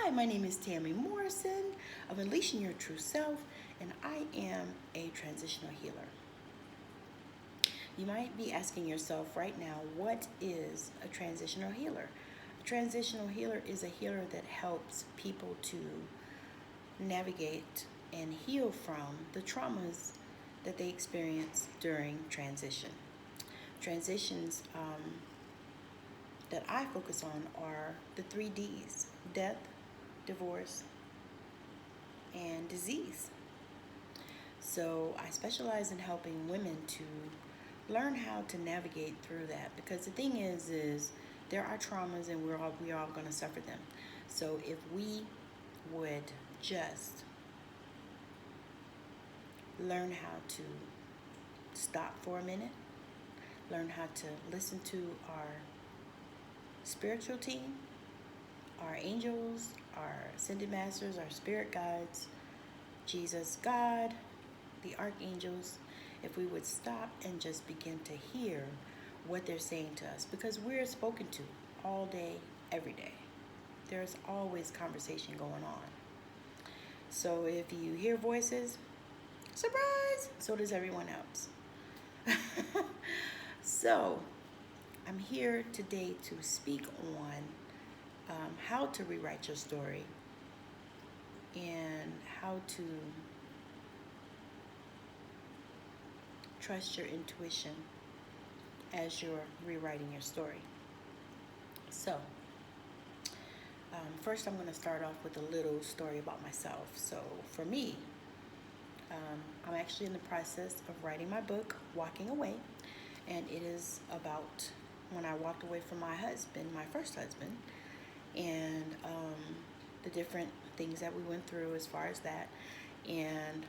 Hi, my name is Tammy Morrison of Unleashing Your True Self, and I am a transitional healer. You might be asking yourself right now, what is a transitional healer? A transitional healer is a healer that helps people to navigate and heal from the traumas that they experience during transition. Transitions that I focus on are the 3 Ds: death, divorce, and disease. So I specialize in helping women to learn how to navigate through that, because the thing is there are traumas and we're all going to suffer them. So if we would just learn how to stop for a minute, learn how to listen to our spiritual team, our angels, our ascended masters, our spirit guides, Jesus, God, the archangels, if we would stop and just begin to hear what they're saying to us, because we're spoken to all day, every day. There's always conversation going on. So if you hear voices, surprise, so does everyone else. So I'm here today to speak on how to rewrite your story and how to trust your intuition as you're rewriting your story. So, first I'm going to start off with a little story about myself. So, for me, I'm actually in the process of writing my book, Walking Away, and it is about when I walked away from my husband, my first husband, and the different things that we went through as far as that, and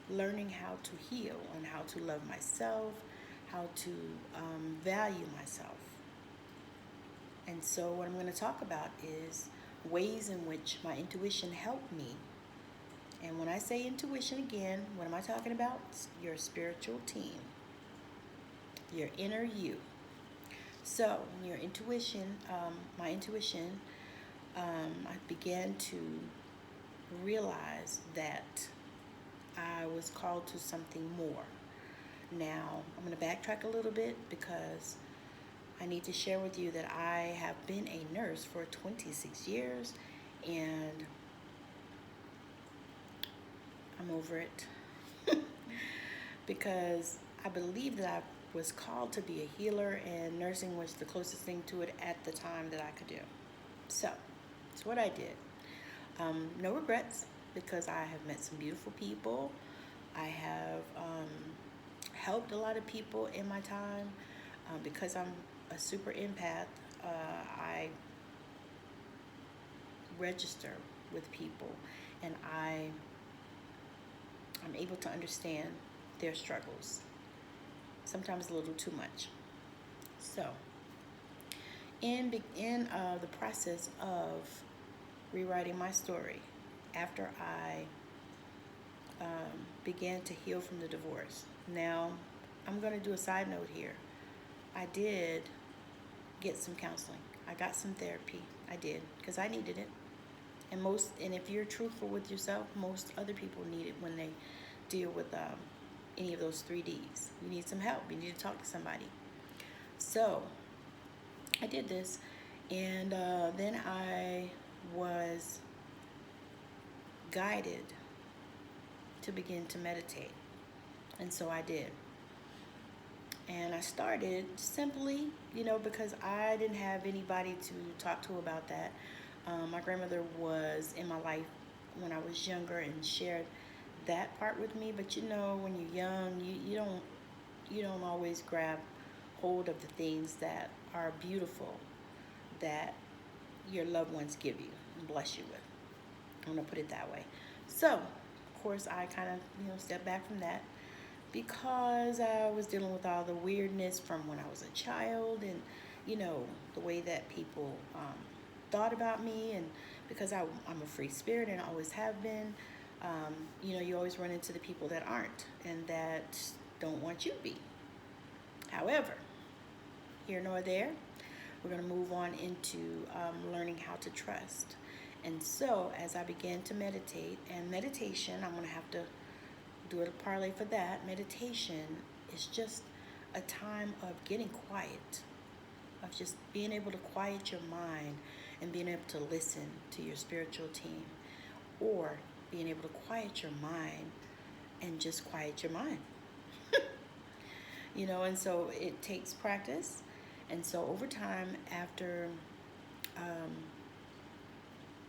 learning how to heal and how to love myself, how to value myself. And so what I'm going to talk about is ways in which my intuition helped me. And when I say intuition again, what am I talking about? It's your spiritual team, your inner you. So your intuition, my intuition, I began to realize that I was called to something more. Now, I'm going to backtrack a little bit because I need to share with you that I have been a nurse for 26 years and I'm over it because I believe that I was called to be a healer, and nursing was the closest thing to it at the time that I could do. So, that's what I did. No regrets, because I have met some beautiful people. I have helped a lot of people in my time. Because I'm a super empath, I register with people, and I'm able to understand their struggles, sometimes a little too much. So, in the process of rewriting my story, after I began to heal from the divorce. Now, I'm going to do a side note here. I did get some counseling. I got some therapy. I did, because I needed it. And if you're truthful with yourself, most other people need it when they deal with any of those 3Ds. You need some help. You need to talk to somebody. So I did this, and then I was guided to begin to meditate. And so I did. And I started simply, because I didn't have anybody to talk to about that. My grandmother was in my life when I was younger and shared that part with me. But when you're young, you don't always grab hold of the things that are beautiful that your loved ones give you and bless you with. I'm gonna put it that way. So, of course, I kind of stepped back from that, because I was dealing with all the weirdness from when I was a child, and the way that people thought about me, and because I'm a free spirit and always have been, you always run into the people that aren't and that don't want you to be. However, here nor there, we're going to move on into learning how to trust. And so as I began to meditate, and meditation, I'm going to have to do a parlay for that. Meditation is just a time of getting quiet, of just being able to quiet your mind and being able to listen to your spiritual team, or being able to quiet your mind and just quiet your mind. And so it takes practice. And so over time, after um,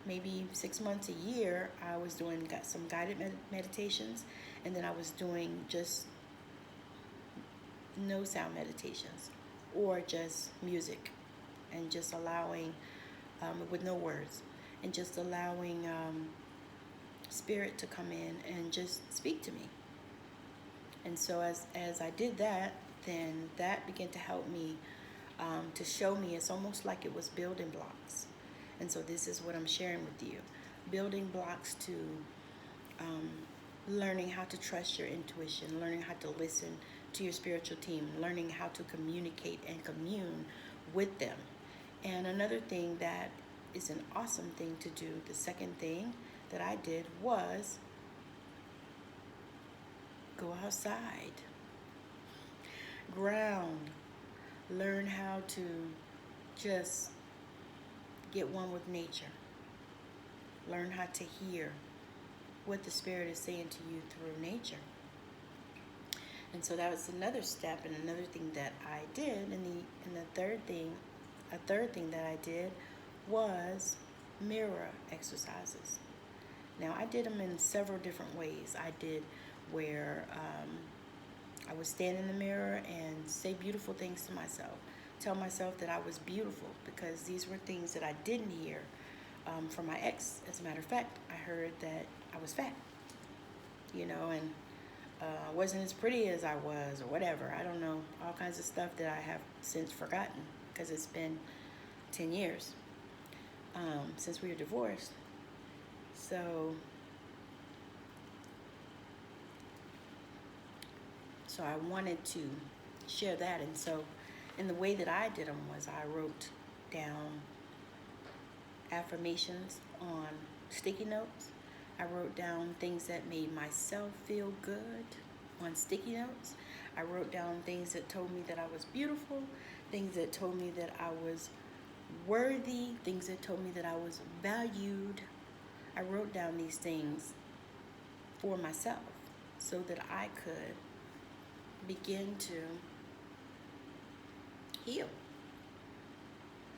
maybe 6 months, a year, I was doing got some guided meditations, and then I was doing just no sound meditations, or just music, and just allowing, with no words, and just allowing spirit to come in and just speak to me. And so as I did that, then that began to help me, to show me, it's almost like it was building blocks. And so this is what I'm sharing with you. Building blocks to um, learning how to trust your intuition, learning how to listen to your spiritual team, learning how to communicate and commune with them. And another thing that is an awesome thing to do, the second thing that I did was go outside, ground, learn how to just get one with nature, learn how to hear what the Spirit is saying to you through nature. And so that was another step, and another thing that I did. And the third thing, a third thing that I did was mirror exercises. Now I did them in several different ways. I did where I would stand in the mirror and say beautiful things to myself, tell myself that I was beautiful, because these were things that I didn't hear from my ex. As a matter of fact, I heard that I was fat, and wasn't as pretty as I was, or whatever. I don't know, all kinds of stuff that I have since forgotten, because it's been 10 years since we were divorced. So I wanted to share that. And so, in the way that I did them was I wrote down affirmations on sticky notes. I wrote down things that made myself feel good on sticky notes. I wrote down things that told me that I was beautiful, things that told me that I was worthy, things that told me that I was valued. I wrote down these things for myself so that I could begin to heal.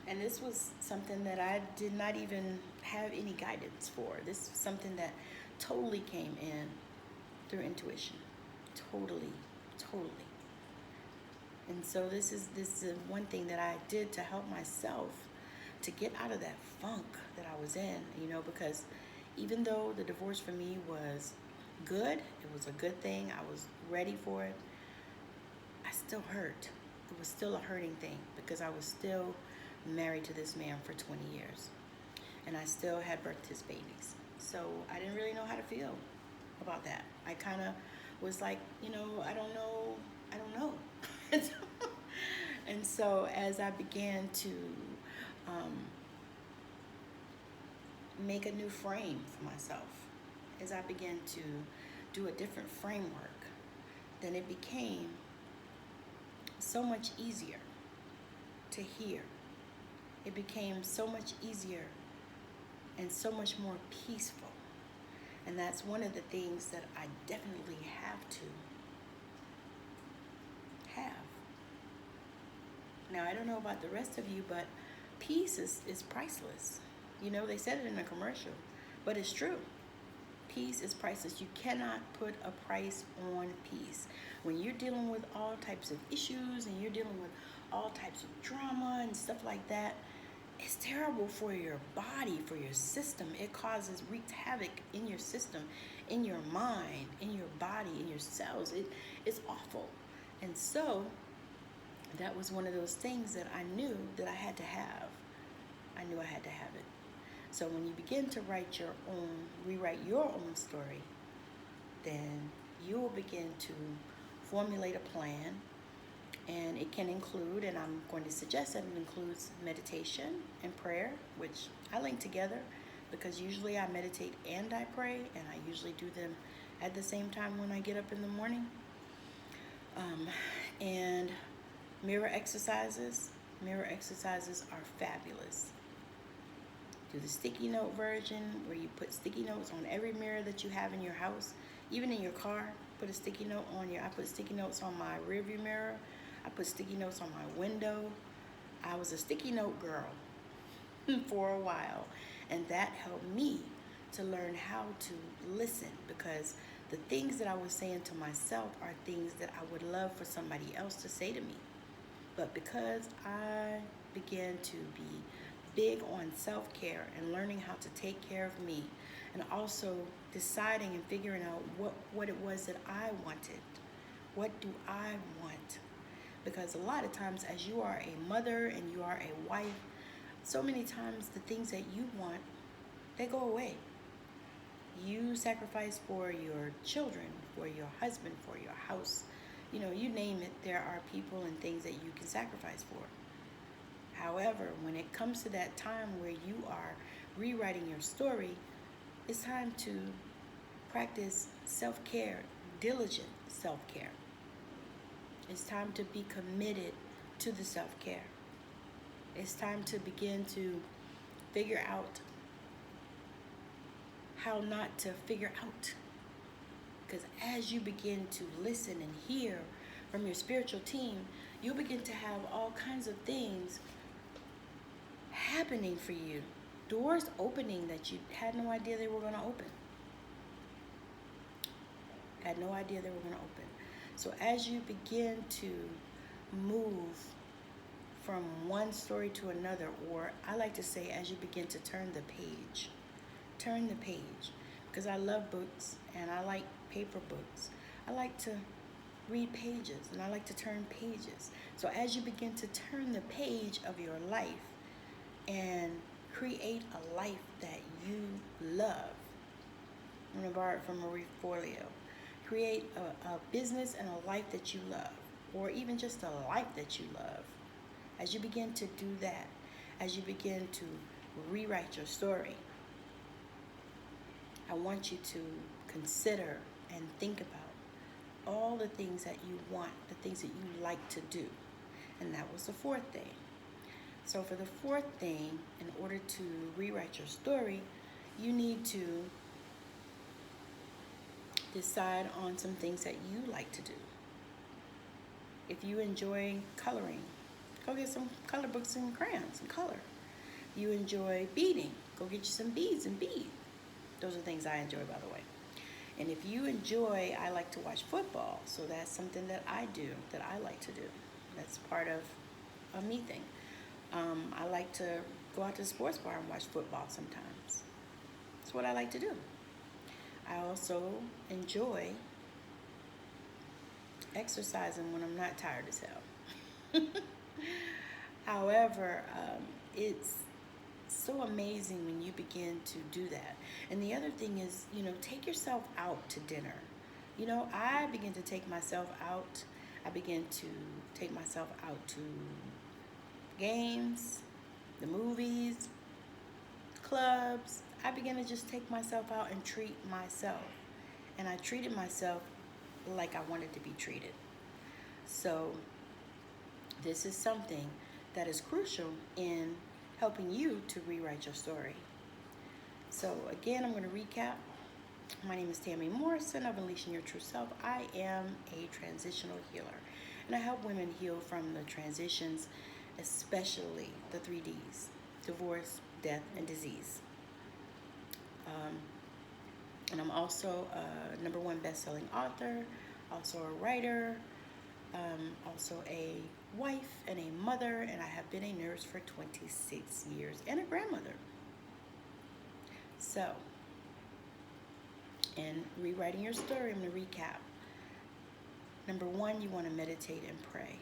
And this was something that I did not even have any guidance for. This was something that totally came in through intuition. Totally. And so this is one thing that I did to help myself to get out of that funk that I was in, because even though the divorce for me was good, it was a good thing, I was ready for it, I still hurt. It was still a hurting thing, because I was still married to this man for 20 years. And I still had birthed his babies. So I didn't really know how to feel about that. I kind of was like, I don't know. And so as I began to make a new frame for myself, as I began to do a different framework, then it became so much easier to hear. It became so much easier and so much more peaceful. And that's one of the things that I definitely have to have. Now, I don't know about the rest of you, but peace is priceless. They said it in a commercial, but it's true. Peace is priceless. You cannot put a price on peace. When you're dealing with all types of issues and you're dealing with all types of drama and stuff like that, it's terrible for your body, for your system. It wreaks havoc in your system, in your mind, in your body, in your cells. It's awful. And so that was one of those things that I knew that I had to have. I knew I had to have it. So when you begin to rewrite your own story, then you will begin to formulate a plan. And it can include, and I'm going to suggest that it includes meditation and prayer, which I link together because usually I meditate and I pray, and I usually do them at the same time when I get up in the morning. And mirror exercises. Mirror exercises are fabulous. Do the sticky note version where you put sticky notes on every mirror that you have in your house, even in your car. Put a sticky note on I put sticky notes on my rearview mirror. I put sticky notes on my window. I was a sticky note girl for a while, and that helped me to learn how to listen, because the things that I was saying to myself are things that I would love for somebody else to say to me. But because I began to be big on self-care and learning how to take care of me, and also deciding and figuring out what it was that I wanted. What do I want? Because a lot of times, as you are a mother and you are a wife, so many times the things that you want, they go away. You sacrifice for your children, for your husband, for your house. You know, you name it, there are people and things that you can sacrifice for. However, when it comes to that time where you are rewriting your story, it's time to practice self-care, diligent self-care. It's time to be committed to the self-care. It's time to begin to figure out how not to figure out. Because as you begin to listen and hear from your spiritual team, you'll begin to have all kinds of things happening for you. Doors opening that you had no idea they were going to open. Had no idea they were going to open. So as you begin to move from one story to another, or I like to say, as you begin to turn the page, because I love books and I like paper books. I like to read pages and I like to turn pages. So as you begin to turn the page of your life and create a life that you love, I'm going to borrow it from Marie Forleo. Create a business and a life that you love, or even just a life that you love. As you begin to do that, as you begin to rewrite your story, I want you to consider and think about all the things that you want, the things that you like to do. And that was the fourth thing. So for the fourth thing, in order to rewrite your story, you need to decide on some things that you like to do. If you enjoy coloring, go get some color books and crayons and color. You enjoy beading, go get you some beads and bead. Those are things I enjoy, by the way. And if you enjoy, I like to watch football, so that's something that I do, that I like to do. That's part of a me thing. I like to go out to the sports bar and watch football sometimes. That's what I like to do. I also enjoy exercising when I'm not tired as hell. However, it's so amazing when you begin to do that. And the other thing is, take yourself out to dinner. I begin to take myself out. I begin to take myself out to games, the movies, clubs. I began to just take myself out and treat myself. And I treated myself like I wanted to be treated. So this is something that is crucial in helping you to rewrite your story. So again, I'm going to recap. My name is Tammy Morrison of Unleashing Your True Self. I am a transitional healer, and I help women heal from the transitions, especially the 3Ds: divorce, death, and disease. And I'm also a #1 best-selling author, also a writer, also a wife and a mother, and I have been a nurse for 26 years and a grandmother. So, in rewriting your story, I'm going to recap. #1, you want to meditate and pray.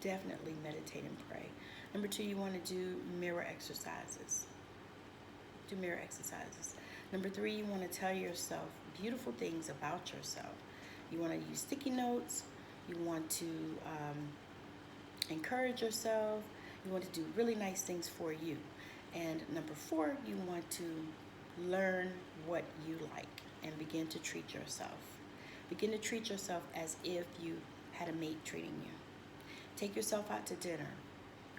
Definitely meditate and pray. #2, you want to do mirror exercises. Do mirror exercises. #3, you want to tell yourself beautiful things about yourself. You want to use sticky notes. You want to encourage yourself. You want to do really nice things for you. And #4, you want to learn what you like and begin to treat yourself. Begin to treat yourself as if you had a mate treating you. Take yourself out to dinner.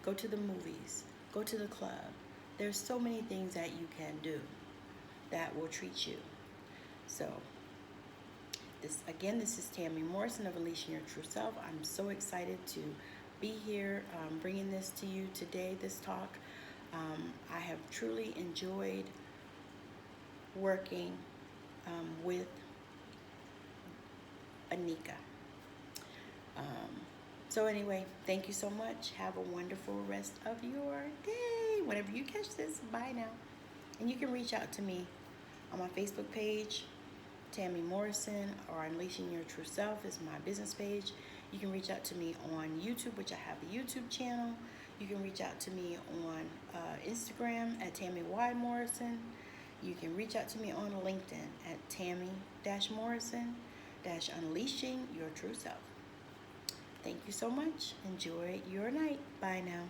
Go to the movies. Go to the club. There's so many things that you can do that will treat you. So, this is Tammy Morrison of Unleashing Your True Self. I'm so excited to be here bringing this to you today, this talk. I have truly enjoyed working with Anika. So anyway, thank you so much. Have a wonderful rest of your day. Whenever you catch this, bye now. And you can reach out to me on my Facebook page, Tammy Morrison, or Unleashing Your True Self is my business page. You can reach out to me on YouTube, which I have a YouTube channel. You can reach out to me on Instagram at Tammy Y Morrison. You can reach out to me on LinkedIn at Tammy-Morrison-Unleashing Your True Self. Thank you so much. Enjoy your night. Bye now.